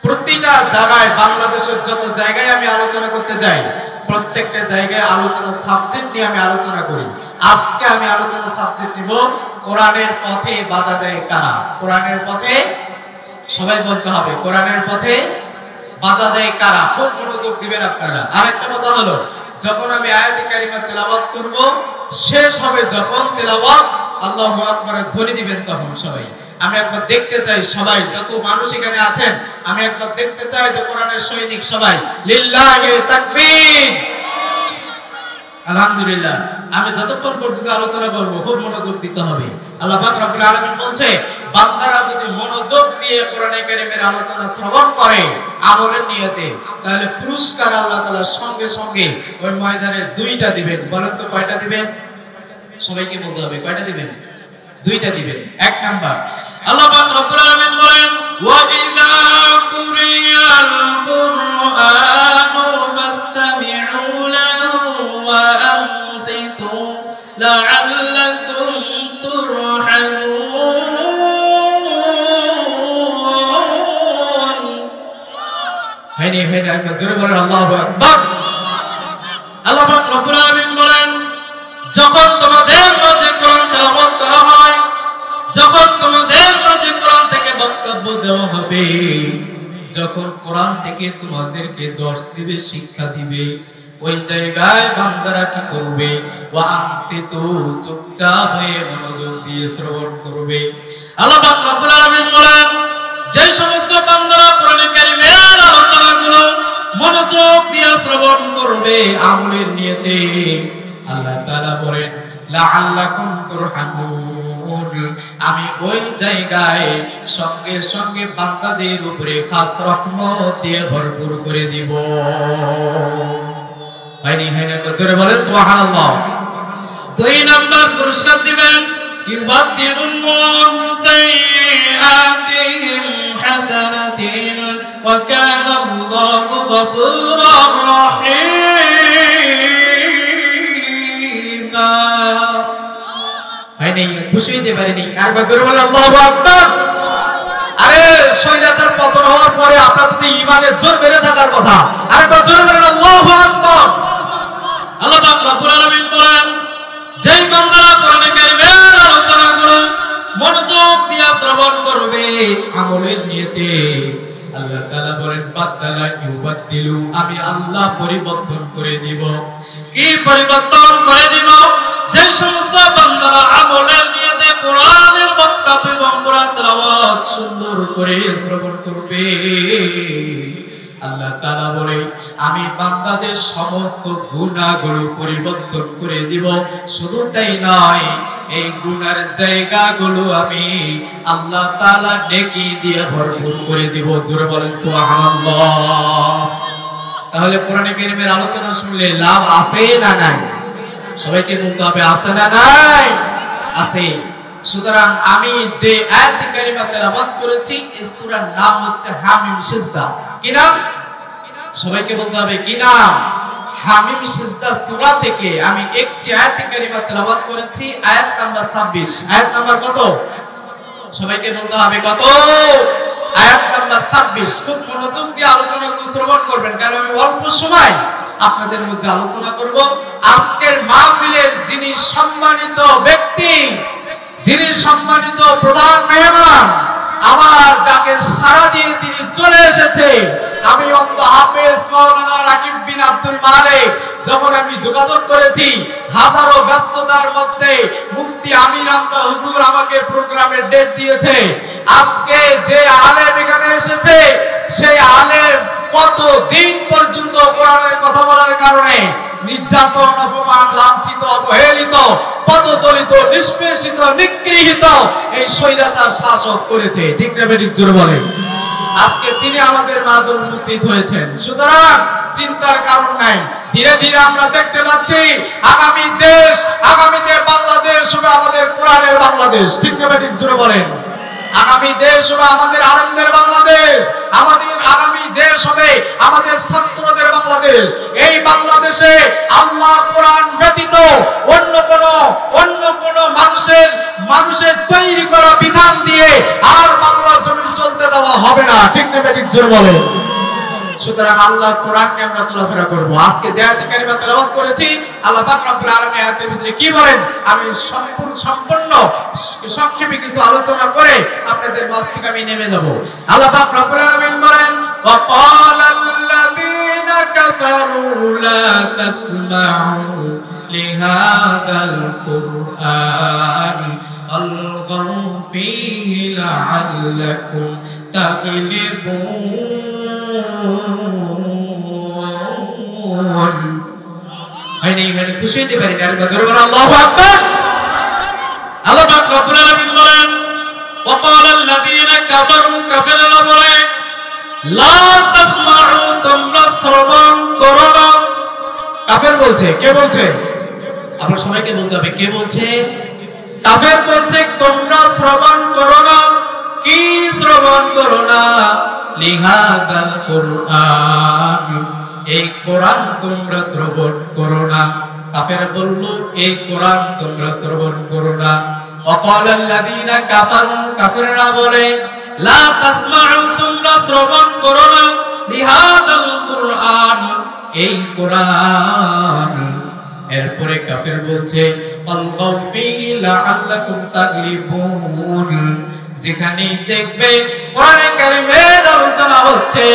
প্রতিটা জায়গায়, বাংলাদেশের যত জায়গায় আমি আলোচনা করতে যাই, প্রত্যেকটা জায়গায় আলোচনা সাবজেক্ট নিয়ে আমি আলোচনা করি। আজকে আমি আলোচনা সাবজেক্ট নিব কোরআনের পথে বাধা দেয় কারা। কোরআনের পথে, সবাই বলতে হবে, কোরআনের পথে বাধা দেয় কারা। খুব মনোযোগ দিবেন আপনারা। আরেকটা কথা হলো, যখন আমি আয়াতে কারিমা তেলাওয়াত করব, শেষ হবে যখন তেলাওয়াত, আল্লাহু আকবারের ধ্বনি দিবেন, তখন সবাই আমি একবার দেখতে চাই, সবাই যত মানুষ এখানে আছেন, আমি একবার দেখতে চাই যে কোরআনের সৈনিক সবাই লিল্লাহি তাকবীর। আলহামদুলিল্লাহ। আমি যতক্ষণ পর্যন্ত আলোচনা করব খুব মনোযোগ দিতে হবে। আল্লাহ পাক রব্বুল আলামিন বলছে, বান্দারা যদি মনোযোগ দিয়ে কোরআনে কারীমের আলোচনা শ্রবণ করে আমলের নিয়তে, তাহলে পুরস্কার আল্লাহ তাআলা সঙ্গে সঙ্গে ওই ময়দানে দুইটা দিবেন। বলেন তো কয়টা দিবেন? সবাইকে বলতে হবে কয়টা দিবেন? দুইটা দিবেন। এক নাম্বার, আল্লাহ পাক রব্বুল আলামিন বলেন, ওয়া ইযা কুরিয়াল কুরআনু ফাসতামি'উ লাহু ওয়া আনসিতু লা'আল্লাকুম তুরহামুন। হয়নি একবার জোরে বলেন আল্লাহু আকবার। আল্লাহ পাক রব্বুল আলামিন বলেন, যখন তোমাদের মাঝে কোরআন তেলাওয়াত করা হয়, যখন তোমাদের মাঝে কোরআন থেকে বক্তব্য দেওয়া হবে, যখন কোরআন থেকে তোমাদেরকে দর্শ দিবে, শিক্ষা দিবে, ওই জায়গায় বান্দারা কি করবে? ওয়া আনসিতু, চুপচাপ হয়ে মনোযোগ দিয়ে শ্রবণ করবে। আল্লাহ পাক রব্বুল আলামিন বলেন, যে সমস্ত বান্দারা কোরআনে কারীমের আলোচনাগুলো মনোযোগ দিয়ে শ্রবণ করবে আমলের নিয়তে, আল্লাহ তাআলা বলেন, লাআল্লাকুম তুরহামুন, আমি ওই জায়গায় সঙ্গে সঙ্গে বান্দাদের উপরে খাস রহমত দিয়ে ভরপুর করে দিব। হয়নি জোরে বলেন সুবহানাল্লাহ। দুই নাম্বার পুরস্কার দিবেন, ইউবাদদিলুল্লাহু সাইয়্যাতিহিম হাসানাতিন ওয়া কানা আল্লাহু গফুরার রহিম। হয়নি? খুশি হইতে পারেনি? আরেকবার জোরে বলেন আল্লাহু আকবার। আরে শয়তানের পতন হওয়ার পরে আপনার যদি ঈমানের জোর বেড়ে থাকার কথা, আরেকবার জোরে বলেন আল্লাহু আকবার। আল্লাহ পাক রব্বুল আলামিন বলেন, যেই বান্দারা কোরআনে কারীমের আলোচনাগুলো মনোযোগ দিয়ে শ্রবণ করবে আমলের নিয়তে, আল্লাহ তাআলা বলেন, বাদদালা ইউবাদদিলু, আমি আল্লাহ পরিবর্তন করে দিব। কি পরিবর্তন করে দিব? যে সমস্ত বান্দারা আমলের নিয়তে কোরআনের বক্তব্য এবং কোরআন তেলাওয়াত সুন্দর করে শ্রবণ করবে, আল্লাহ তাআলা বলে, আমি বান্দাদের সমস্ত গুনাহগুলো পরিবর্তন করে দিব। শুধু তাই নয়, এই গুনার জায়গাগুলো আমি আল্লাহ তাআলা নেকি দিয়ে ভরপুর করে দিব। জোরে বলেন সুবহানাল্লাহ। তাহলে কোরআনে কারীমের আলোচনা শুনলে লাভ আছে না নাই? সবাইকে বলতে হবে আছে না নাই? আছে। সুতরাং আমি যে আয়াত কারিমা তেলাওয়াত করেছি, এই সূরার নাম হচ্ছে হামিম সিজদা। কি নাম? সবাইকে বলতে হবে কি নাম? হামিম সিজদা সূরা থেকে আমি একটি আয়াত কারিমা তেলাওয়াত করেছি, আয়াত নাম্বার 26। আয়াত নাম্বার কত? সবাইকে বলতে হবে কত? আয়াত নাম্বার 26। খুব মনোযোগ দিয়ে আলোচনা শ্রবণ করবেন, কারণ আমি অল্প সময় আপনাদের মধ্যে আলোচনা করব। আজকের মাহফিলের যিনি সম্মানিত ব্যক্তি, যিনি সম্মানিত প্রধান মেহমান, আমার ডাকে সাড়া দিয়ে তিনি চলে এসেছে। আমি অন্ত হাফেজ মাওলানা রাকিব বিন আব্দুল মালিক, যখন আমি যোগাযোগ করেছি হাজারো ব্যস্ততার মধ্যে মুফতি আমির আমতা হুজুর আমাকে প্রোগ্রামের ডেট দিয়েছে। আজকে যে আলেম এখানে এসেছে, সেই আলেম কত দিন পর্যন্ত কোরআনের কথা বলার কারণে নির্যাতন, অপমান, লাঞ্ছিত, অবহেলিত, পদদলিত, নিষ্পেষিত, নিগৃহীত এই স্বৈরাচার শাসক করেছে। ঠিক না বেঠিক জোরে বলেন? আজকে তিনি আমাদের মাঝে উপস্থিত হয়েছেন। সুতরাং চিন্তার কারণ নাই। ধীরে ধীরে আমরা দেখতে পাচ্ছি আগামী দেশ, আগামীতে বাংলাদেশ হবে আমাদের কোরআনের বাংলাদেশ। ঠিক না বেঠিক জোরে বলেন? আগামী দেশ হবে আমাদের আলেমদের বাংলাদেশ, আমাদের আগামী দেশ হবে আমাদের ছাত্রদের বাংলাদেশ। বাংলাদেশ। এই বাংলাদেশে আল্লাহর কোরআন ব্যতীত অন্য কোন মানুষের তৈরি করা বিধান দিয়ে আর বাংলার জমিন চলতে দেওয়া হবে না। ঠিক না ঠিক জোরে বলে। সুতরাং আল্লাহর কোরআনকে আমরা চলাফেরা করব। আজকে যে আয়াত কারিমা তেলাওয়াত করেছি, আল্লাহ পাক রব্বুল আলামিন আয়াতের ভিতরে কি বলেন আমি সম্পূর্ণ সংক্ষেপে কিছু আলোচনা করে আপনাদের মাঝ থেকে আমি নেমে যাব। আল্লাহ পাক রব্বুল আলামিন বলেন ওয়া ক্বালাল্লাযীনা কাফারু লা তাসমাউ লিহাযাল কুরআন আলগাউ ফীহি লাআল্লাকুম তাগলিবুন। এখানে খুশি হতে পারি না। আল্লাহু আকবার। আল্লাহ পাক রব্বুল আলামিন বলেন ওয়া ক্বালাল্লাযীনা কাফারু কাফিররা বলে লা তাসমাউ তোমরা শ্রবণ করো না। কাফের বলছে, কে বলছে? আপনারা সবাইকে বলতে হবে কে বলছে? কাফের বলছে তোমরা শ্রবণ করো না। কি শ্রবণ করো না? লিহাদাল কুরআন, এই কোরআন তোমরা শ্রবণ করো না। কাফের বলল এই কোরআন তোমরা শ্রবণ করো না। ওয়াকালাল্লাযীনা কাফারু কাফেররা বলে লা তাসমাউ তোমরা শ্রবণ করো না লিহাদাল কুরআন, এই কোরআন। এরপরে কাফের বলছে আলগাউ ফীহি লাআল্লাকুম তাগলিবুন, যেখানেই দেখবে কোরআনে কারীমের আলোচনা হচ্ছে,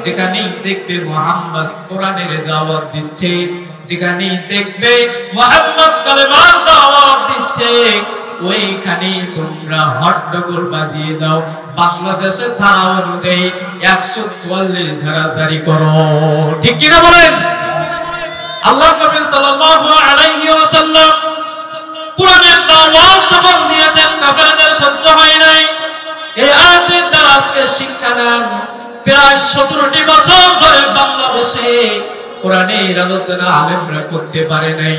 যেখানেই দেখবে মুহাম্মদ কোরআনের দাওয়াত দিচ্ছে, যেখানেই দেখবে মুহাম্মদ কালেমার দাওয়াত দিচ্ছে, ওইখানে তোমরা হট্টগোল বাজিয়ে দাও। বাংলাদেশের ধারা অনুযায়ী 144 ধারা জারি করো। ঠিক কি না বলেন? আল্লাহর নবী সাল্লাল্লাহু আলাইহি ওয়াসাল্লাম কোরআনের দাওয়াত যখন দিয়েছেন কাফেরদের সহ্য হয় নাই। এই আয়াতের দ্বারা আজকে শিক্ষা নেন প্রায় 17টি বছর ধরে বাংলাদেশে কোরআনের আলোচনা আলেমরা করতে পারে নাই,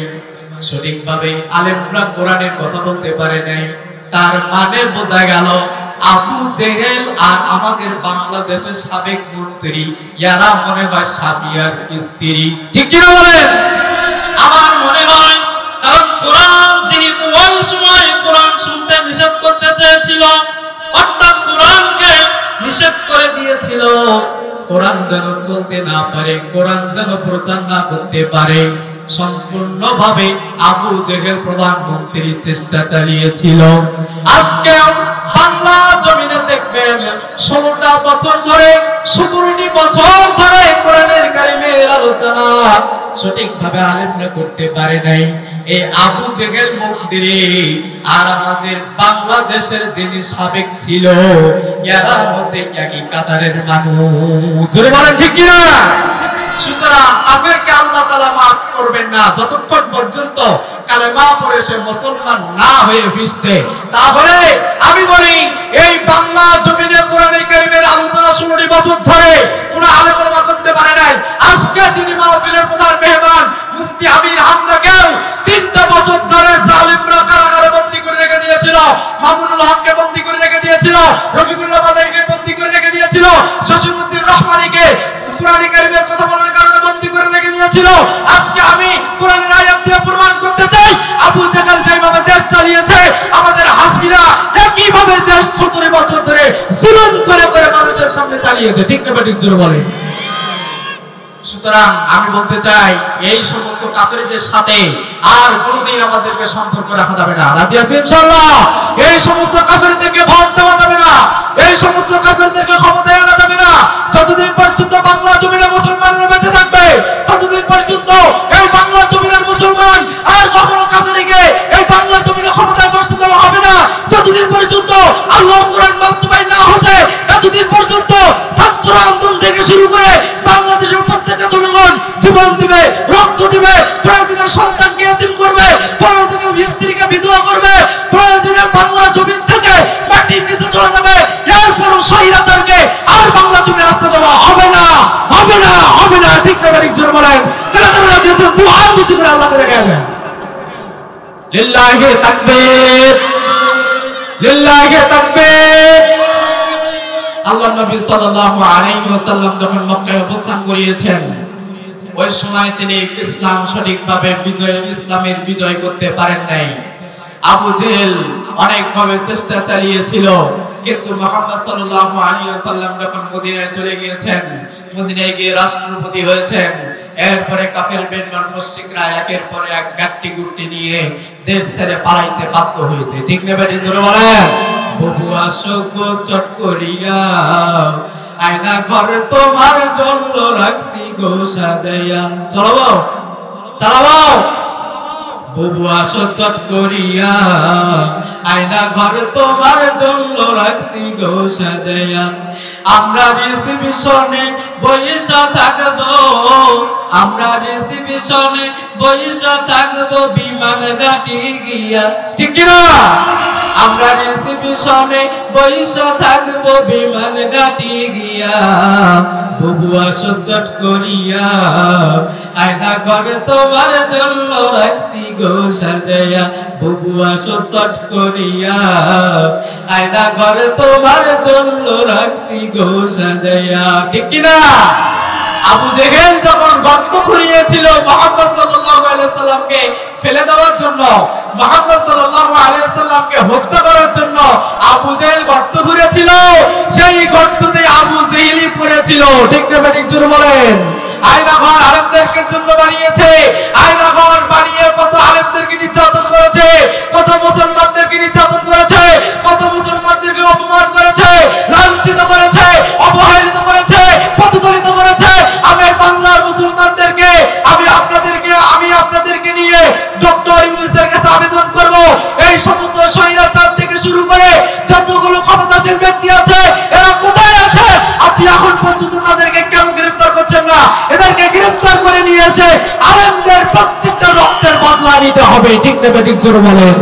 সঠিকভাবে আলেমরা কোরআনের কথা বলতে পারে নাই। তার মানে বোঝা গেল আবু জেহেল আর আমাদের বাংলাদেশের সাবেক মন্ত্রী ইয়ারা মনে হয় সাবিয়ার স্ত্রী। ঠিক কি না বলেন? আমার মনে হয় কারণ কোরআন যেহেতু ওই সময় কোরআন শুনতে নিষেধ করতে চেয়েছিল, অর্থাৎ কোরআনকে নিষেধ করে দিয়েছিল, কোরআন যেন চলতে না পারে, কোরআন যেন প্রচার না করতে পারে, সম্পূর্ণভাবে আবু জেহেল প্রধানমন্ত্রীর চেষ্টা চালিয়েছিল। আজকে বাংলা জমিনে দেখবেন 16টা বছর ধরে 17টি বছর ধরে কোরআনের কারিমের আলোচনা সঠিকভাবে আলেমরা করতে পারে নাই। এই আবু জেহেল মন্দিরে আর আমাদের বাংলাদেশের যিনি সাবেক ছিল এরা হচ্ছে একই কাতারের মানুষ। জোরে বলেন ঠিক কি না? সুতরাং কাফেরকে আল্লাহ তাআলা মাফ করবেন না যতক্ষণ পর্যন্ত কালেমা পড়ে সে মুসলমান না হয়ে ফিরছে। তাহলে আমি বলি এই বাংলা জমিনে কোরআনে কারীমের আলোচনা 16 বছর ধরে কোন আলেম ওলামা করতে পারে নাই। আজকে যিনি মাহফিলের প্রধান মেহমান মুফতি আমির হামজাকেও 3টা বছর ধরে জালিমরা কারাগারে বন্দী করে রেখে দিয়েছিল, মামুনুল হককে বন্দী করে রেখে দিয়েছিল, রফিকুল্লাহ বাদাইকে বন্দী করে রেখে দিয়েছিল, জসিমউদ্দিন রহমানীকে কোরআনে কারীমের কথা বলার কারণে বন্দী করে রেখে দিয়েছিল। আজকে আমি কোরআনের আয়াত দিয়ে প্রমাণ করতে চাই আবু জেহেল যেভাবে দেশ চালিয়েছে আমাদের হাসিনা একইভাবে দেশ 17 বছর ধরে জুলুম করে করে মানুষের সামনে চালিয়েছে। ঠিক না ঠিক জোরে বলে। সুতরাং আমি বলতে চাই এই সমস্ত কাফেরদের সাথে আর কোনোদিন আমাদেরকে সম্পর্ক রাখা যাবে না। রাজি আছেন ইনশাআল্লাহ? এই সমস্ত কাফেরদেরকে ভোট দেওয়া যাবে না, এই সমস্ত কাফেরদেরকে ক্ষমতায় আনা যাবে না। যতদিন পর্যন্ত বাংলা জমিনে মুসলমানরা বেঁচে থাকবে ততদিন পর্যন্ত এই বাংলা জমিনের মুসলমান আর কখনো কাফেরকে এই বাংলা জমিনে ক্ষমতায় বসতে দেওয়া হবে না। যতদিন পর্যন্ত আল্লাহর কোরআন বাস্তবায়ন না হচ্ছে ততদিন পর্যন্ত ছাত্র আন্দোলন থেকে শুরু করে বাংলাদেশের প্রত্যেকটা জনগণ জীবন দিবে, রক্ত দিবে, প্রয়োজনে সন্তানকে এতিম করবে, প্রয়োজনে স্ত্রীকে বিধবা করবে, প্রয়োজনে বাংলা জমিন থেকে মাটির নিচে চলে যাবে। এরপরও স্বৈরাচারকে আর বাংলা জমিনে আসতে দেওয়া হবে না, হবে না, হবে না। ঠিক না ঠিক জোরে বলেন। কারা কারা রাজি আছেন? দুই হাত উঁচু করে আল্লাহকে দেখাবেন। লিল্লাহি তাকবীর, লিল্লাহি তাকবীর। আল্লাহর নবী সাল্লাল্লাহু আলাইহি ওয়াসাল্লাম যখন মক্কায় অবস্থান করিয়েছেন ওই সময় তিনি ইসলাম সঠিকভাবে ইসলামের বিজয় করতে পারেন নাই। আবু জেহেল অনেকভাবে চেষ্টা চালিয়েছিল, কিন্তু মুহাম্মদ সাল্লাল্লাহু আলাইহি ওয়াসাল্লাম যখন মদিনায় চলে গিয়েছেন, মদিনায় গিয়ে রাষ্ট্রপতি হয়েছেন, এরপরে কাফের বেঈমান মুশরিকরা একের পর এক গাট্টি গুট্টি নিয়ে দেশ ছেড়ে পালাইতে বাধ্য হয়েছে। ঠিক না বেটি? জোরে বলেন। ববু আসো গো চট করিয়া, আয়না ঘর তোমার জন্য রাখছি গো সাজাইয়া। চলো চালাও। ববু আসো চট করিয়া, আয়না ঘর তোমার জন্য রাখছি গো সাজাইয়া। আমরা রিসিপশনে বইসা থাকবো, আমরা রিসিপশনে বইসা থাকবো বিমান ঘাটি গিয়া। ঠিক কি না? আমরা রিসিপশনে বইসা থাকবো বিমান ঘাটি গিয়া। ববু আসো চট করিয়া, আয়না ঘর তোমার জন্য রাখছি গো সাজাইয়া। ববু আসো চট করিয়া, আয়না ঘর তোমার জন্য রাখছি গো সাজাইয়া। ঠিক কি না? আবু জেহেল যখন গর্ত খুঁড়িয়েছিল মুহাম্মদ সাল্লাল্লাহু আলাইহি ওয়াসাল্লামকে ফেলে দেওয়ার জন্য, মুহাম্মদ সাল্লাল্লাহু আলাইহি ওয়াসাল্লামকে হত্যা করার জন্য আবু জেহেল গর্ত খুঁড়েছিল, সেই গর্ততে আবু জেহেলই পড়েছিল। ঠিক না ঠিক? জোরে বলেন। আয়না ঘর আলেমদেরকে জন্য বানিয়েছে, আয়না ঘর বানিয়ে কত আলেমদেরকে নির্যাতন করেছে, কত মুসলমানদেরকে নির্যাতন করেছে, কত মুসলমানদেরকে অপমান করেছে, লাঞ্ছিত করেছে, অবহেলিত করেছে, পথদলিত করেছে। আমি বাংলার মুসলমানদেরকে আমি আপনাদেরকে নিয়ে ডক্টর ইউনূসের কাছে আবেদন করব, এই সমস্ত স্বৈরাচার থেকে শুরু করে যতগুলো ক্ষমতাশীল ব্যক্তি আছে, এরা কোথায় আছে? আপনি এখন পর্যন্ত তাদেরকে কেন গ্রেফতার করছেন না? এদেরকে গ্রেফতার করে নিয়ে এসে আলেমদের প্রত্যেকটা রক্তের বদলা নিতে হবে। ঠিক না ঠিক? জোরে বলেন।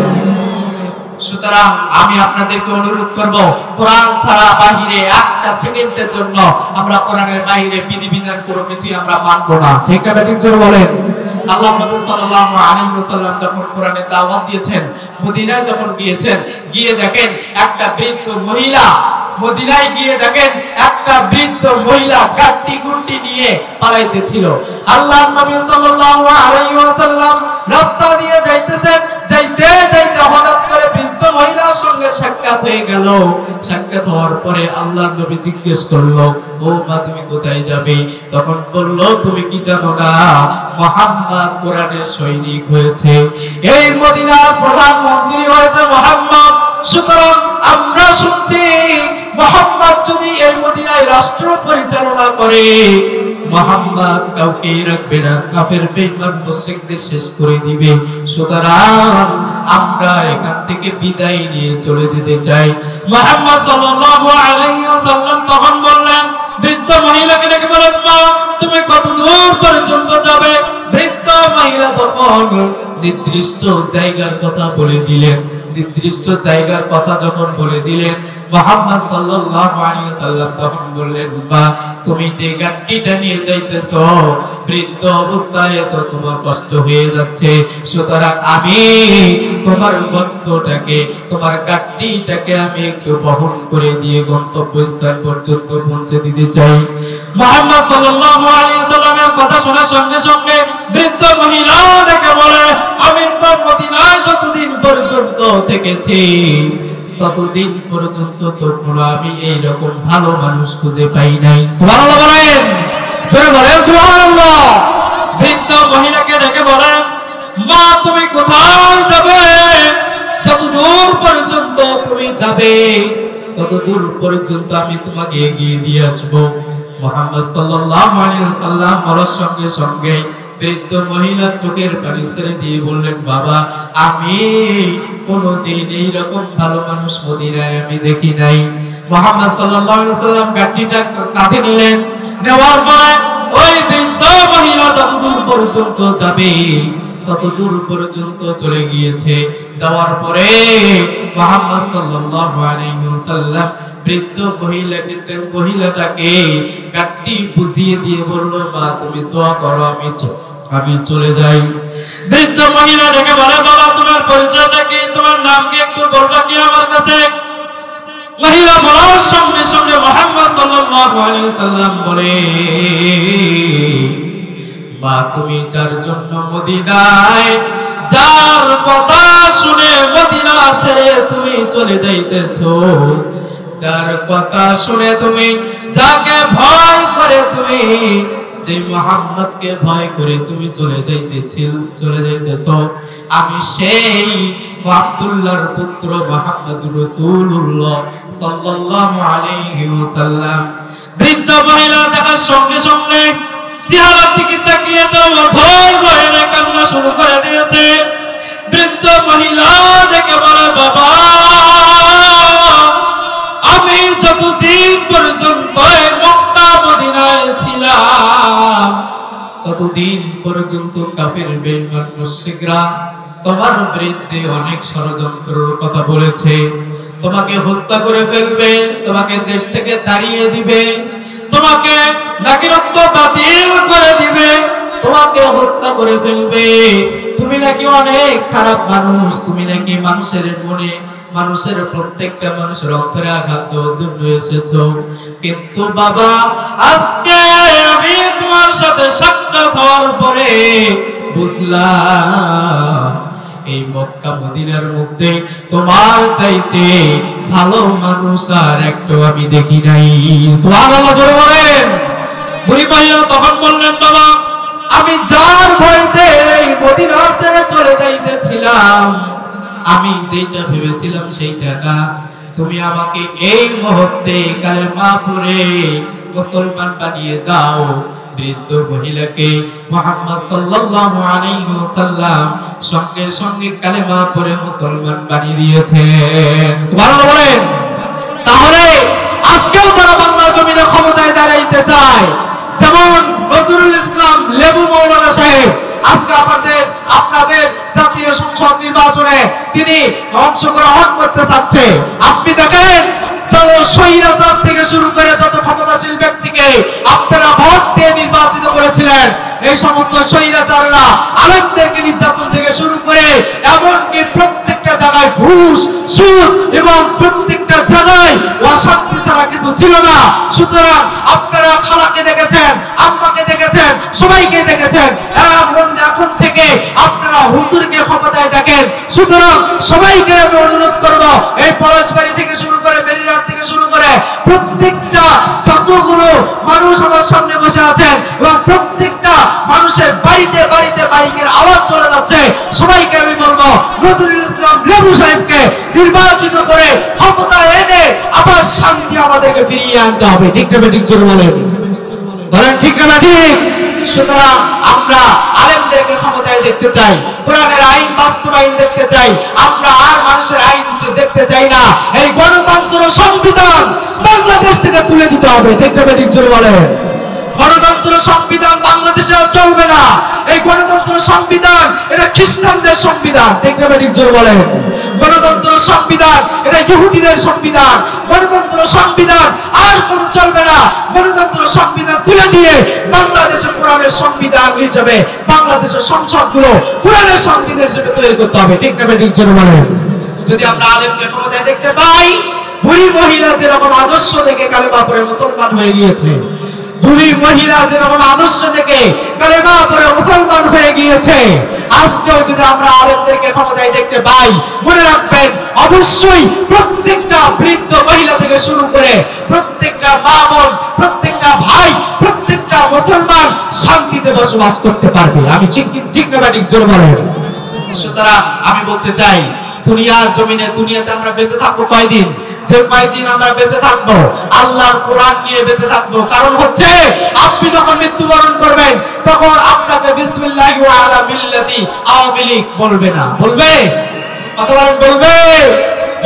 সুতরাং আমি আপনাদেরকে অনুরোধ করব, কোরআন ছাড়া বাহিরে একটা সেকেন্ডের জন্য আমরা কোরআনের বাহিরে বিধিবিধান কোনো কিছু আমরা মানব না। ঠিক না ঠিক? জোরে বলেন। আল্লাহ নবী সাল্লাল্লাহু আলাইহি ওয়াসাল্লাম যখন কোরআনের দাওয়াত দিয়েছেন, মদিনায় যখন গিয়েছেন, গিয়ে দেখেন একটা বৃদ্ধ মহিলা, মদিনায় গিয়ে দেখেন একটা বৃদ্ধ মহিলা গাট্টি গুট্টি নিয়ে পালাইতেছিল। আল্লাহ নবী সাল্লাল্লাহু আলাইহি ওয়াসাল্লাম রাস্তা দিয়ে যাইতেছেন, যাইতে যাইতে হঠাৎ করে বৃদ্ধ মহিলার সঙ্গে সাক্ষাৎ হয়ে গেল। সাক্ষাৎ হওয়ার পরে আল্লাহর নবী জিজ্ঞেস করলো, ও মা তুমি কোথায় যাবে? তখন বলল, তুমি কি জানো না মুহাম্মদ কোরআনের সৈনিক হয়েছে, এই মদিনার প্রধানমন্ত্রী হয়েছে মুহাম্মদ। সুতরাং আমরা শুনছি মুহাম্মদ যদি এই মদিনায় রাষ্ট্র পরিচালনা করে, মুহাম্মদ কাউকে রাখবে না, কাফের বেঈমান মুশরিকদের শেষ করে দিবে। সুতরাং আমরা এখান থেকে বিদায় নিয়ে চলে যেতে চাই। মুহাম্মদ সাল্লাল্লাহু আলাইহি ওয়াসাল্লাম তখন বললেন, বৃদ্ধ মহিলাকে ডেকে বললেন, মা তুমি কত দূর পর্যন্ত যাবে? বৃদ্ধ মহিলা তখন নির্দিষ্ট জায়গার কথা বলে দিলেন। নির্দিষ্ট জায়গার কথা যখন বলে দিলেন, মুহাম্মদ সাল্লাল্লাহু আলাইহি ওয়াসাল্লাম তখন বললেন, বা তুমি যে গাট্টিটা নিয়ে যাইতেছো, বৃদ্ধ অবস্থায় তো তোমার কষ্ট হয়ে যাচ্ছে, সুতরাং আমি তোমার গন্তটাকে, তোমার গাট্টিটাকে আমি একটু বহন করে দিয়ে গন্তব্যস্থান পর্যন্ত পৌঁছে দিতে চাই। মুহাম্মদ সাল্লাল্লাহু আলাইহি ওয়াসাল্লামের কথা শোনার সঙ্গে সঙ্গে বৃদ্ধ মহিলা দেখে বলে, আমি তো মদিনায় যতদিন পর্যন্ত থেকেছি, ততদিন পর্যন্ত তো কোনো আমি এইরকম ভালো মানুষ খুঁজে পাই নাই। সুবহানাল্লাহ বলেন, জোরে বলেন সুবহানাল্লাহ। বৃদ্ধ মহিলাকে ডেকে বলেন, মা তুমি কোথায় যাবে? যত দূর পর্যন্ত তুমি যাবে, তত দূর পর্যন্ত আমি তোমাকে এগিয়ে দিয়ে আসবো। মুহাম্মদ সাল্লাল্লাহু আলাইহি ওয়াসাল্লাম বলার সঙ্গে সঙ্গে বৃদ্ধ মহিলা চোখের পানি ছেড়ে দিয়ে বললেন, বাবা আমি কোনোদিন এইরকম ভালো মানুষ মদিনায় আমি দেখি নাই। মুহাম্মদ সাল্লাল্লাহু আলাইহি ওয়াসাল্লাম গাড়িটা কাঁধে নিলেন, নেওয়ার পরে ওই বৃদ্ধ মহিলা যতদূর পর্যন্ত যাবে ততদূর পর্যন্ত চলে গিয়েছে। যাওয়ার পরে মুহাম্মদ সাল্লাল্লাহু আলাইহি ওয়াসাল্লাম বৃদ্ধ মহিলাটাকে গাড়ি বুঝিয়ে দিয়ে বলল, মা তুমি দোয়া করো, আমি চলে যাই। বৃদ্ধ মহিলা ডেকে বলে, বাবা তোমার পরিচয়টা কি, তোমার নাম কি একটু বলবা কি আমার কাছে? মহিলা বলার সঙ্গে সঙ্গে মুহাম্মদ সাল্লাল্লাহু আলাইহি ওয়াসাল্লাম বলে, মা তুমি যার জন্য মদিনায়, যার কথা শুনে মদিনা ছেড়ে তুমি চলে যাইতেছো, যার কথা শুনে তুমি, যাকে ভয় করে তুমি, যে মুহাম্মদকে ভয় করে তুমি চলে যাইতেছো, আমি সেই আব্দুল্লাহর পুত্র মুহাম্মদুর রাসূলুল্লাহ সাল্লাল্লাহু আলাইহি ওয়াসাল্লাম। বৃদ্ধ মহিলা দেখার সঙ্গে সঙ্গে চেহারার দিকে তাকিয়ে তো অথই ভয়ে কান্না শুরু করে দিয়েছে। বৃদ্ধ মহিলা দেখে বলে, বাবা আমি যতদিন পর্যন্ত মক্কা মদিনায় ছিলাম ততদিন পর্যন্ত কাফির বেঈমান মুশরিকরা তোমার বিরুদ্ধে অনেক ষড়যন্ত্রের কথা বলেছে, তোমাকে হত্যা করে ফেলবে, তোমাকে দেশ থেকে তাড়িয়ে দিবে, তোমাকে নাকি রক্ত বাতিল করে দিবে, তোমাকে হত্যা করে ফেলবে, তুমি নাকি অনেক খারাপ মানুষ, তুমি নাকি মানুষের মনে, মানুষের প্রত্যেকটা মানুষের অন্তরে আঘাত দেওয়ার জন্য এসেছো। কিন্তু বাবা আজকে আমি তোমার সাথে সাক্ষাৎ হওয়ার পরে বুঝলাম এই মক্কা মদিনার মধ্যে তোমার চাইতে ভালো মানুষ আর একটু আমি দেখি নাই। সুবহানাল্লাহ জোরে বলেন। বুড়ি মহিলা তখন বললেন, বাবা আমি যার ভয়তে এই মদিনা ছেড়ে চলে যাইতেছিলাম, আমি যেটা ভেবেছিলাম সেইটা না, তুমি আমাকে এই মুহূর্তে কালেমা পড়ে মুসলমান বানিয়ে দাও। বৃদ্ধ মহিলাকে মুহাম্মদ সাল্লাল্লাহু আলাইহি ওয়াসাল্লাম সঙ্গে সঙ্গে কালেমা পড়ে মুসলমান বানিয়ে দিয়েছেন। সুবহানাল্লাহ বলেন। তাহলে আজকেও যারা বাংলা জমিনে ক্ষমতায় দাঁড়াইতে চায়, যেমন নজরুল ইসলাম লেবু মৌলানা সাহেব আজকে আপনাদের জাতীয় সংসদ নির্বাচনে তিনি অংশগ্রহণ করতে চাচ্ছে। আপনি দেখেন যত স্বৈরাচার থেকে শুরু করে যত ক্ষমতাশীল ব্যক্তিকে আপনারা ভোট দিয়ে নির্বাচিত করেছিলেন, এই সমস্ত স্বৈরাচাররা আলেমদেরকে নির্যাতন থেকে শুরু করে এমনকি প্রত্যেকটা জায়গায় ঘুষ, সুদ এবং প্রত্যেকটা জায়গায় অশান্তি ছাড়া কিছু ছিল না। সুতরাং আপনারা খালাকে দেখেছেন, আম্মাকে দেখেছেন, সবাইকে দেখেছেন, এখন থেকে আপনারা হুজুরকে ক্ষমতায় দেখেন। সুতরাং সবাইকে আমি অনুরোধ করব, এই পলাশবাড়ি থেকে শুরু করে বেরিরহাট থেকে শুরু করে প্রত্যেকটা যতগুলো মানুষ আমার সামনে বসে আছেন এবং প্রত্যেকটা মানুষের বাড়িতে বাড়িতে মাইকের আওয়াজ চলে যাচ্ছে, সবাইকে আমি বলবো নজরুল ইসলাম লেবু সাহেবকে নির্বাচিত করে ক্ষমতায় এনে আবার শান্তি আমাদেরকে ফিরিয়ে আনতে হবে। ঠিক না ঠিক জোরে বলেন, বলেন ঠিক না ঠিক? সুতরাং আমরা আলেমদেরকে ক্ষমতায় দেখতে চাই, কোরআনের আইন বাস্তবায়ন দেখতে চাই, আমরা আর মানুষের আইন দেখতে চাই না। এই গণতন্ত্র সংবিধান বাংলাদেশ থেকে তুলে দিতে হবে। ঠিক না ঠিক জোরে বলেন। গণতন্ত্র সংবিধান বাংলাদেশে চলবে না। এই গণতন্ত্র সংবিধান এটা খ্রিস্টানদের সংবিধান। ঠিক না ঠিক জোরে বলেন। গণতন্ত্র সংবিধান এটা ইহুদিদের সংবিধান। গণতন্ত্র সংবিধান আর কোনো চলবে না। গণতন্ত্র সংবিধান তুলে দিয়ে বাংলাদেশের কোরআনের সংবিধান হিসেবে বাংলাদেশের সংসদগুলো কোরআনের সংবিধান হিসেবে তৈরি করতে হবে। ঠিক না ঠিক জোরে বলেন। যদি আমরা আলেমকে ক্ষমতায় দেখতে পাই, বুড়ি মহিলা যেরকম আদর্শ দেখে কালেমা পড়ে মুসলমান হয়ে গিয়েছে, বুড়ি মহিলা যেরকম আদর্শ থেকে কালেমা পড়ে মুসলমান হয়ে গিয়েছে, আজকেও যদি আমরা আলেমদেরকে ক্ষমতায় দেখতে পাই, মনে রাখবেন অবশ্যই প্রত্যেকটা বৃদ্ধ মহিলা থেকে শুরু করে প্রত্যেকটা মা বোন, প্রত্যেকটা ভাই, প্রত্যেকটা মুসলমান শান্তিতে বসবাস করতে পারবে। আমি ঠিক না ঠিক জোর বলেন। সুতরাং আমি বলতে চাই, দুনিয়ার জমিনে দুনিয়াতে আমরা বেঁচে থাকবো কয়দিন? যে কয়দিন আমরা বেঁচে থাকবো আল্লাহর কোরআন নিয়ে বেঁচে থাকবো। কারণ হচ্ছে আপনি যখন মৃত্যুবরণ করবেন তখন আপনাকে বিসমিল্লাহি ওয়া আলা মিল্লাতি আওয়ামী লীগ বলবে না। বলবে? কথা বলেন, বলবে?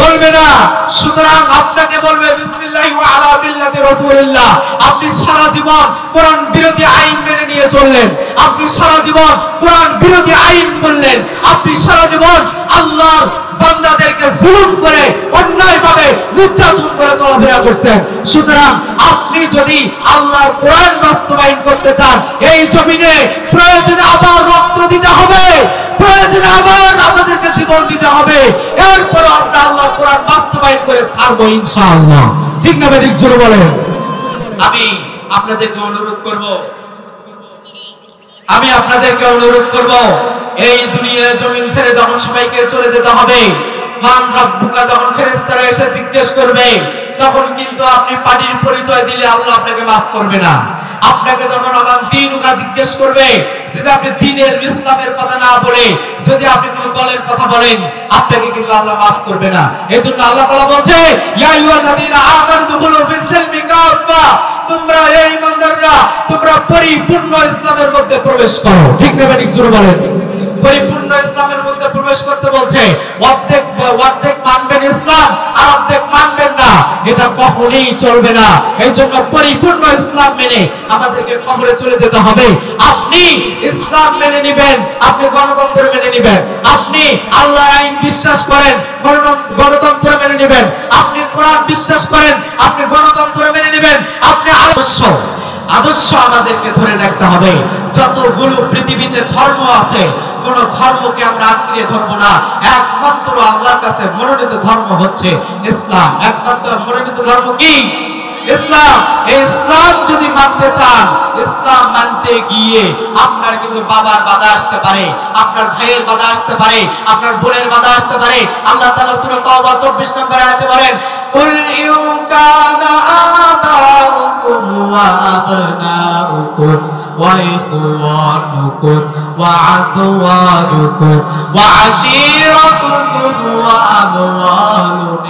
বলবে না। সুতরাং আপনাকে বলবে বিসমিল্লাহি ওয়া আলা মিল্লাতি রাসূলিল্লাহ। আপনি সারা জীবন কোরআন বিরোধী আইন মেনে নিয়ে চললেন, আপনি সারা জীবন কোরআন বিরোধী আইন করলেন, আপনি সারা জীবন আল্লাহর বান্দাদেরকে জুলুম করে অন্যায়ভাবে নির্যাতন করে চলাফেরা করছেন। সুতরাং আপনি যদি আল্লাহর কোরআন বাস্তবায়ন করতে চান, এই জমিনে প্রয়োজনে আবার রক্ত দিতে হবে, প্রয়োজনে আবার আমাদেরকে জীবন দিতে হবে, এরপরে আমরা আল্লাহর কোরআন বাস্তবায়ন করে ছাড়বো ইনশাআল্লাহ। ঠিক না ঠিক জোরে বলেন। আমি আপনাদেরকে অনুরোধ করব, আমি আপনাদেরকে অনুরোধ করব, এই দুনিয়ার জমিন ছেড়ে যখন সবাইকে চলে যেতে হবে, মান রব্বুকা যখন ফেরেশতারা এসে জিজ্ঞেস করবে, তখন কিন্তু আপনি পার্টির পরিচয় দিলে আল্লাহ আপনাকে মাফ করবে না। আপনাকে যখন আমার দ্বীনুকা জিজ্ঞেস করবে, যদি আপনি দ্বীনের ইসলামের কথা না বলে যদি আপনি কোন দলের কথা বলেন, আপনাকে কিন্তু আল্লাহ মাফ করবে না। এজন্য আল্লাহ তাআলা বলছে, ইয়া আইয়ুহাল্লাযীনা আমানু দুখুলু ফিস সিলমি কাফা, তোমরা এই ইমানদাররা তোমরা পরিপূর্ণ ইসলামের মধ্যে প্রবেশ করো। ঠিক না ঠিক জোরে বলেন। পরিপূর্ণ ইসলামের মধ্যে প্রবেশ করতে বলছে। অর্ধেক মানবেন ইসলাম আর অর্ধেক মানবেন না, এটা কখনোই চলবে না। এই জন্য পরিপূর্ণ ইসলাম মেনে আমাদেরকে কবরে চলে যেতে হবে। আপনি ইসলাম মেনে নেবেন, আপনি গণতন্ত্র মেনে নেবেন, আপনি আল্লাহর আইন বিশ্বাস করেন, গণতন্ত্র মেনে নেবেন, আপনি কোরআন বিশ্বাস করেন, আপনি গণতন্ত্র মেনে নেবেন, আপনি আদর্শ আমাদেরকে ধরে রাখতে হবে। যতগুলো পৃথিবীতে ধর্ম আছে, কোন ধর্মকে আমরা আঁকড়িয়ে ধরবো না। একমাত্র আল্লাহর কাছে মনোনীত ধর্ম হচ্ছে ইসলাম। একমাত্র মনোনীত ধর্ম কি? ইসলাম। এই ইসলাম যদি মানতে চান, ইসলাম মানতে গিয়ে আপনার কিন্তু বাবার বাধা আসতে পারে, আপনার ভাইয়ের বাধা আসতে পারে, আপনার বোনের বাধা আসতে পারে। আল্লাহ তাআলা সূরা তাওবা 24 নম্বর আয়াতে বলেন, কুল ইউ কানা আবাউকুম ওয়া আবনাউকুম ওয়া ইখওয়ানুকুম ওয়া আযওয়াজুকুম ওয়া আশীরাতুকুম ওয়া আমওয়ালুন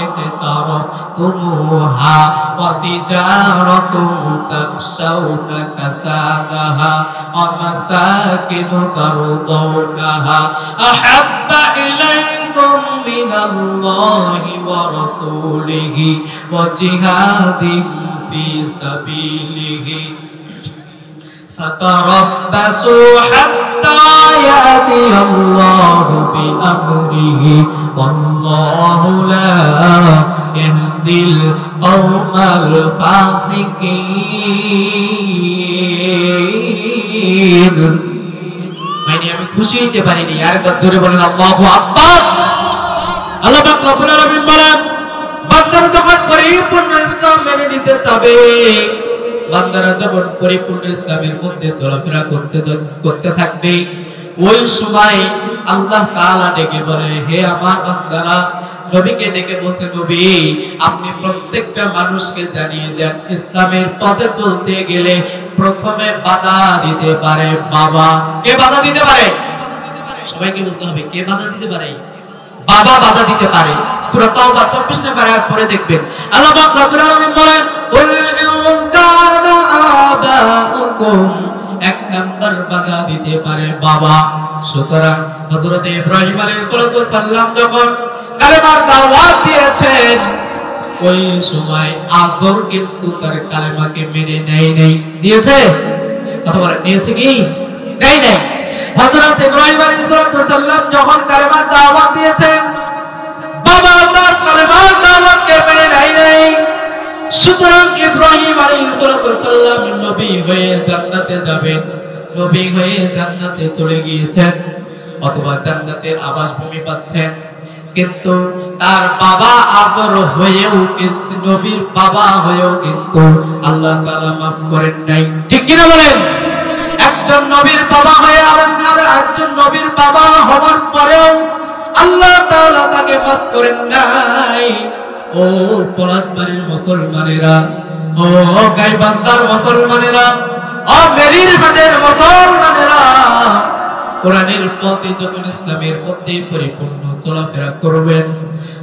ইকতারাফতুমুহা ওয়া তিজারাতুন তাখশাউনা কাসাদাহা ওয়া মাসাকিনু তারদাউনাহা আহাব্বা ইলাইকুম মিনাল্লাহি ওয়া রাসূলিহি ওয়া জিহাদিন ফি সাবিলিহি فتربصوا حتى يأتي الله بأمره والله لا يهدي القوم الفاسقين। মানে আমি খুশি হতে পারিনি, আরেকবার জোরে বলেন আল্লাহু আকবার। আল্লাহ পাক রব্বুল আলামিন বলেন, বান্দারা যখন পরিপূর্ণ ইসলাম মেনে নিতে চাবে, বান্দারা যখন পরিপূর্ণ ইসলামের মধ্যে চলাফেরা করতে থাকবে, ওই সময় আল্লাহ তাআলা ডেকে বলে, হে আমার বান্দারা, নবীকে ডেকে বলছে, নবী আপনি প্রত্যেকটা মানুষকে জানিয়ে দেন, ইসলামের পথে চলতে গেলে প্রথমে বাধা দিতে পারে বাবা। কে বাধা দিতে পারে? সবাইকে বলতে হবে, কে বাধা দিতে পারে? বাবা বাধা দিতে পারে। সূরা তাওবা 24 নম্বর আয়াত পড়ে দেখবেন। আল্লাহ পাক রব্বুল আলামিন বলেন, কুল ইউ কানা আবাউকুম, এক নাম্বার বাধা দিতে পারে বাবা। সুতরাং হযরত ইব্রাহিম আলাইহিস সালাম যখন কালেমার দাওয়াত দিয়েছেন, ওই সময় আজর কিন্তু তার কালেমাকে মেনে নেয় নাই। দিয়েছে? কথা বলেন, নিয়েছে কি? নেয় নাই। হযরত ইব্রাহিম আলাইহিস সালাম যখন কালেমার দাওয়াত দিয়েছেন, বাবা তার কালেমার দাওয়াতকে মেনে নেয় নাই। সুতরাং ইব্রাহিম আলাইহিস সালাম নবী হয়ে জান্নাতে যাবেন, নবী হয়ে জান্নাতে চলে গিয়েছেন, অথবা জান্নাতের আবাসভূমি পাচ্ছেন। কিন্তু তার বাবা আজর হয়েও, কিন্তু নবীর বাবা হয়েও কিন্তু আল্লাহ তাআলা মাফ করেন নাই। ঠিক কি না বলেন? একজন নবীর বাবা হয়ে একজন নবীর বাবা হওয়ার পরেও আল্লাহ তাআলা তাকে মাফ করেন নাই। ও পলাশবাড়ির মুসলমানেরা, ও গাইবান্ধার মুসলমানেরা, ও মেরির হাটের মুসলমানেরা, কোরআনের পথে যখন ইসলামের মধ্যে পরিপূর্ণ চলাফেরা করবেন,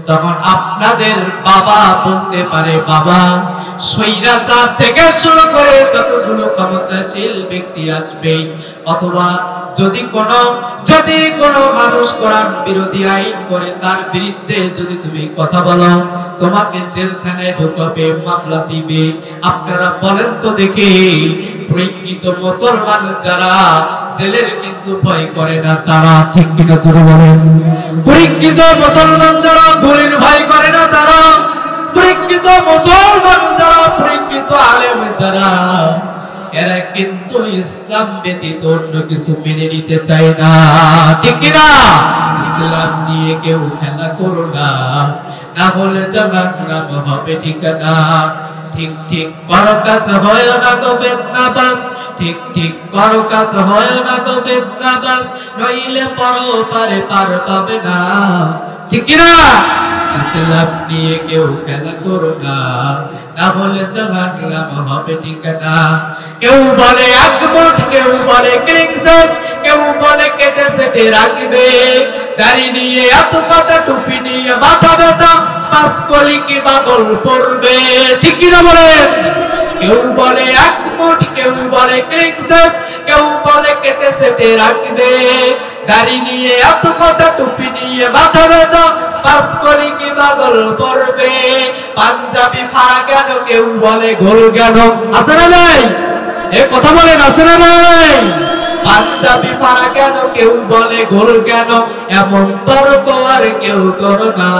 তখন আপনাদের বাবা বলতে পারে, বাবা স্বৈরাচার থেকে শুরু করে যতগুলো ক্ষমতাশীল ব্যক্তি আসবে, অথবা যদি কোনো মানুষ কোরআন বিরোধী আইন করে তার বিরুদ্ধে যদি তুমি কথা বলো, তোমাকে জেলখানায় ঢোকাবে, মামলা দিবে। আপনারা বলেন তো দেখি, প্রকৃত মুসলমান যারা জেলের কিন্তু ভয় করে না, তারা ঠিক কিনা জোরে বলেন? প্রকৃত মুসলমান যারা গুলির ভয় করে না, তারা প্রকৃত মুসলমান যারা, প্রকৃত আলেম যারা, এরা কিন্তু ইসলাম ব্যতীত অন্য কিছু মেনে নিতে চায় না। ঠিক কিনা? ইসলাম নিয়ে কেউ খেলা করো না, না হলে জাহান্নাম হবে ঠিকানা। ঠিক ঠিক করো কাজ হয় না গো ফিতনা বাস, ঠিক ঠিক করো কাজ হয় না গো ফিতনাবাজ নইলে পরো পারে পার পাবে না ঠিক কি না ইসলাম নিয়ে কেউ খেলা করো না না হলে জাহান্নাম হবে ঠিকানা কেউ বলে একমুঠ কেউ বলে ক্লিংসেস কেউ বলে কেটে সেটে রাখবে দাড়ি নিয়ে এত কথা টুপি নিয়ে মাথা ব্যথা পাঁচ কলি কি বাদল পড়বে ঠিক কি না বলেন কেউ বলে একমুঠ কেউ বলে ক্লিংসেস কেউ বলে কেটে সেটে রাখবে দাড়ি নিয়ে এত কথা টুপি নিয়ে মাথা ব্যথা পাঁচ কলি কি বাদল পড়বে পাঞ্জাবি ফাড়া কেন কেউ বলে গোল কেন আছে না নাই এ কথা বলেন আছে না নাই পাঞ্জাবি ফাড়া কেন কেউ বলে গোল কেন এমন তর্ক আর কেউ করো না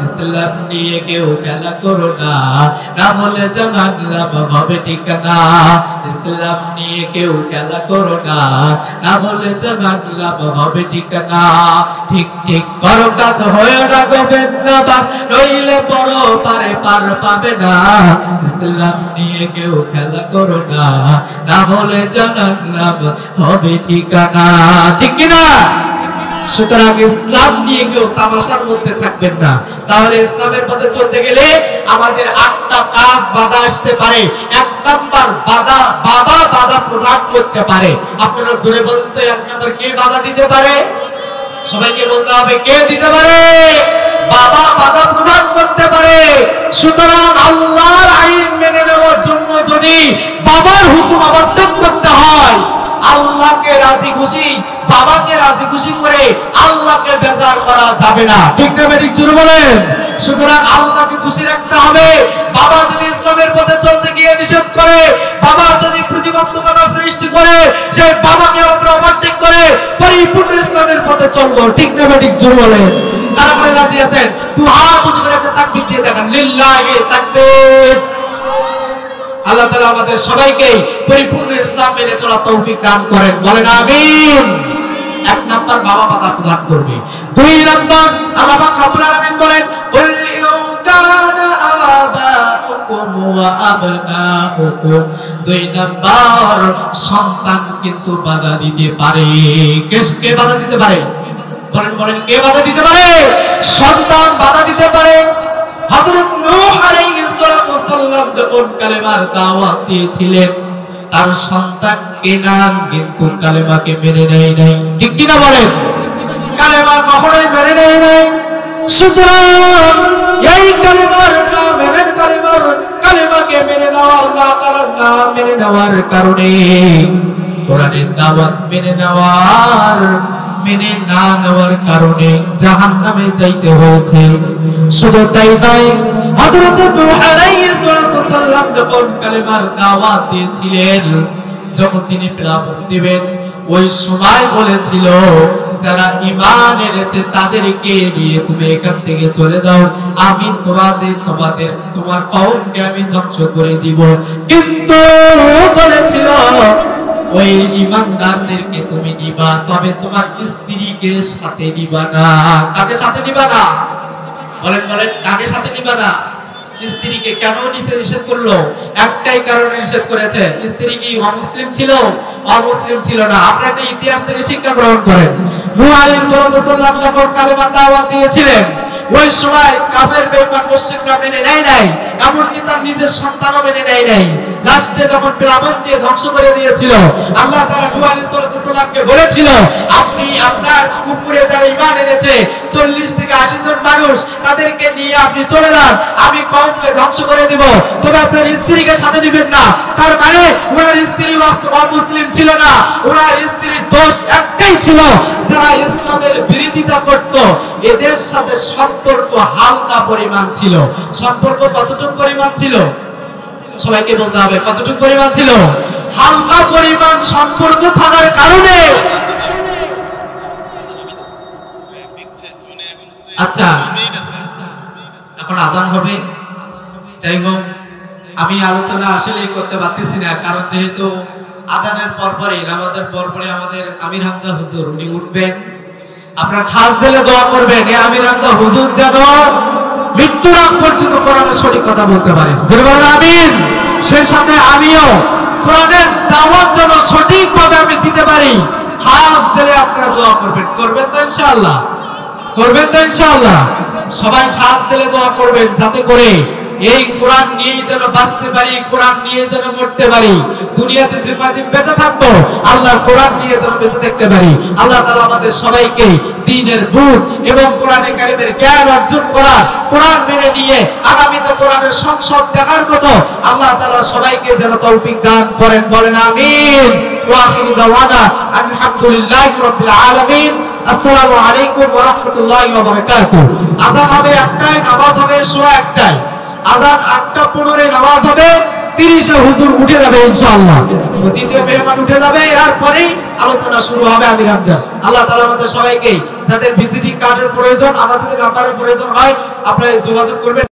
ইসলাম নিয়ে কেউ খেলা করো না না হলে জাহান্নাম হবে ঠিকানা ইসলাম নিয়ে কেউ খেলা করো না না হলে জাহান্নাম হবে ঠিকানা ঠিক ঠিক করো কাজ হয় না গো ফিতনাবাজ নইলে পরো পারে পার পাবে না ইসলাম নিয়ে কেউ খেলা করো না না হলে জাহান্নাম হবে ঠিকানা ঠিক কি না সুতরাং ইসলাম নিয়ে কেউ তামাশার মধ্যে থাকবেন না তাহলে ইসলামের পথে চলতে গেলে আমাদের 8টা কাজ বাধা আসতে পারে এক নাম্বার বাধা প্রদান করতে পারে আপনারা জোরে বলতে এক নাম্বার কে বাধা দিতে পারে সবাইকে বলতে হবে কে দিতে পারে বাবা বাধা প্রদান করতে পারে সুতরাং আল্লাহর আইন মেনে নেওয়ার জন্য যদি বাবার হুকুম অমান্য করতে হয় আল্লাহকে রাজি খুশি বাবাকে রাজি খুশি করে আল্লাহকে বেজার করা যাবে না ঠিক না ঠিক জোরে বলেন সুতরাং আল্লাহকে খুশি রাখতে হবে বাবা যদি ইসলামের পথে চলতে গিয়ে নিষেধ করে বাবা যদি প্রতিবন্ধকতা সৃষ্টি করে সেই বাবাকে আমরা ওভারটেক করে পরিপূর্ণ ইসলামের পথে চলবো ঠিক না ঠিক জোরে বলেন যারা করে রাজি আছেন তুই হাত উঁচু করে একটা তাকবীর দিয়ে দেখান লিল্লাহি তাকবীর আল্লাহ তাআলা আমাদের সবাইকে পরিপূর্ণ ইসলাম মেনে চলার তৌফিক দান করেন বলেন আমিন এক নাম্বার বাবা বাধা প্রদান করবে দুই নাম্বার আল্লাহ পাক রব্বুল আলামিন বলেন কুল ইউকানা আবাউকুম ওয়া আবনাউকুম দুই নাম্বার সন্তান কিন্তু বাধা দিতে পারে কে বাধা দিতে পারে বলেন বলেন কে বাধা দিতে পারে সন্তান বাধা দিতে পারে হযরত নূহ আলাইহিস সালাতু সাল্লাম যখন কালেমার দাওয়াত দিয়েছিলেন তার সন্তান কেনান কিন্তু কালেমাকে মেনে নেয় নাই ঠিক কি না বলেন কালেমা কখনোই মেনে নেয় নাই সুতরাং এই কালেমাকে মেনে নেওয়ার কারণে কোরআনের দাওয়াত মেনে না নেওয়ার কারণে জাহান্নামে যাইতে হয়েছে শুধু তাই নয় হযরত নূহ আলাইহিস সালাম যখন কালেমার দাওয়াত দিয়েছিলেন যখন তিনি প্রেরণ দিবেন ওই সময় বলেছিল যারা ঈমান এনেছে তাদেরকে নিয়ে তুমি এখান থেকে চলে যাও আমি তোমার কওমকে আমি ধ্বংস করে দিব কিন্তু বলেছিল ওই ঈমানদারদেরকে তুমি নিবা তবে তোমার স্ত্রীকে সাথে নিবা না কাকে সাথে নিবা না বলেন বলেন কাকে সাথে নিবা না স্ত্রীকে কেন নিষেধ করলো একটাই কারণে নিষেধ করেছে স্ত্রী কি অমুসলিম ছিল না আপনারা একটা ইতিহাস থেকে শিক্ষা গ্রহণ করেন নূহ আলাইহিস সালাম যখন কালেমার দাওয়াত দিয়েছিলেন ওই সময় কাফের বেঈমান মুশরিকরা মেনে নেয় নাই এমনকি তার নিজের সন্তানও মেনে নেয় নাই লাস্টে যখন প্লাবন দিয়ে ধ্বংস করে দিয়েছিল আল্লাহ তাআলা নূহ আলাইহিস সালামকে বলেছিল আপনি আপনার উপরে যারা ঈমান এনেছে 40 থেকে 80 জন মানুষ তাদেরকে নিয়ে আপনি চলে যান আমি কওমকে ধ্বংস করে দেব তবে আপনার স্ত্রীকে সাথে নেবেন না তার মানে ওনার স্ত্রী মুসলিম ছিল না ওনার স্ত্রীর দোষ একটাই ছিল যারা ইসলামের বিরোধিতা করত এদের সাথে সম্পর্ক হালকা পরিমাণ ছিল সম্পর্ক কতটুকু পরিমাণ ছিল সবাইকে বলতে হবে কতটুকু পরিমাণ ছিল হালকা পরিমাণ সম্পর্ক থাকার কারণে আচ্ছা এখন আজান হবে যাই হোক আমি আলোচনা আসলে করতে পারতেছি না কারণ যেহেতু আজানের পরপরই নামাজের পরপরই আমাদের আমির হামজা হুজুর উনি উঠবেন আপনারা খাস দিলে দোয়া করবেন এই আমির হামজা হুজুর যেন মৃত্যুর আগ পর্যন্ত কোরআনের সঠিক কথা বলতে পারে জোরে বলেন আমিন সেই সাথে আমিও কোরআনের দাওয়াত যেন পারি, খাস দিলে আপনারা দোয়া করবেন। করবেন তো ইনশাআল্লাহ? করবেন তো ইনশাআল্লাহ? সবাই খাস দিলে দোয়া করবেন, যাতে করে এই কোরআন নিয়ে যেন বাঁচতে পারি, কোরআন নিয়ে যেন মরতে পারি, দুনিয়াতে যে কয়দিন বেঁচে থাকবো আল্লাহর কোরআন নিয়ে যেন বেঁচে থাকতে পারি। আল্লাহ তাআলা আমাদের সবাইকে দ্বীনের বুঝ এবং কোরআনে কারীমের জ্ঞান অর্জন করা, কোরআন মেনে নিয়ে আগামীতে কোরআনের সংসদ দেখার মতো আল্লাহ তাআলা সবাইকে যেন তৌফিক দান করেন। বলেন আমিন। ওয়া আখিরু দাওয়ানা আলহামদুলিল্লাহি রাব্বিল আলামিন। আসসালামু আলাইকুম ওয়া রাহমাতুল্লাহি ওয়া বারাকাতুহু। আযান হবে একটায়, নামাজ হবে সোয়া একটায়। আযান 8:15 নামাজ হবে, 30-এ হুজুর উঠে যাবে ইনশাআল্লাহ। দ্বিতীয় মেহমান উঠে যাবে, এরপরেই আলোচনা শুরু হবে। আমি রামজান। আল্লাহ তাআলা আমাদের সবাইকে, যাদের ভিজিটিং কার্ডের প্রয়োজন, আমাদের নাম্বারের প্রয়োজন হয়, আপনারা যোগাযোগ করবেন।